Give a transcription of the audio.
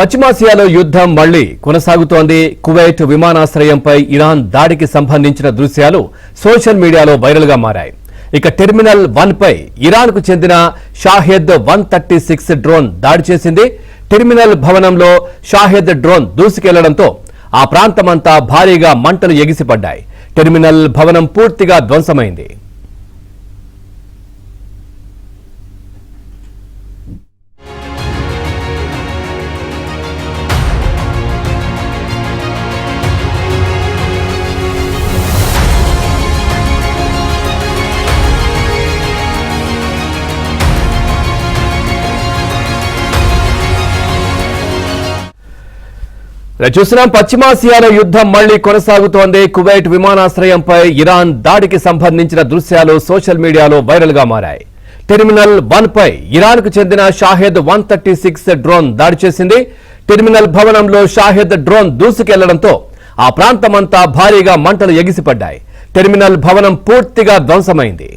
పశ్చిమాసియాలో యుద్ధం మళ్లీ కొనసాగుతోంది. కువైట్ విమానాశ్రయంపై ఇరాన్ దాడికి సంబంధించిన దృశ్యాలు సోషల్ మీడియాలో వైరల్ గా మారాయి. ఇక టెర్మినల్ 1 పై ఇరాన్ కు చెందిన షాహెద్ 136 డ్రోన్ దాడి చేసింది. టెర్మినల్ భవనంలో షాహెద్ డ్రోన్ దూసుకెళ్లడంతో ఆ ప్రాంతమంతా భారీగా మంటలు ఎగిసిపడ్డాయి. టెర్మినల్ భవనం పూర్తిగా ధ్వంసమైంది. చూస్తున్నాం, పశ్చిమాసియాలో యుద్ధం మళ్లీ కొనసాగుతోంది. కువైట్ విమానాశ్రయంపై ఇరాన్ దాడికి సంబంధించిన దృశ్యాలు సోషల్ మీడియాలో వైరల్ గా మారాయి. టెర్మినల్ 1 పై ఇరాన్ కు చెందిన షాహెద్ 136 డ్రోన్ దాడి చేసింది. టెర్మినల్ భవనంలో షాహెద్ డ్రోన్ దూసుకెళ్లడంతో ఆ ప్రాంతమంతా భారీగా మంటలు ఎగిసిపడ్డాయి. టెర్మినల్ భవనం పూర్తిగా ధ్వంసమైంది.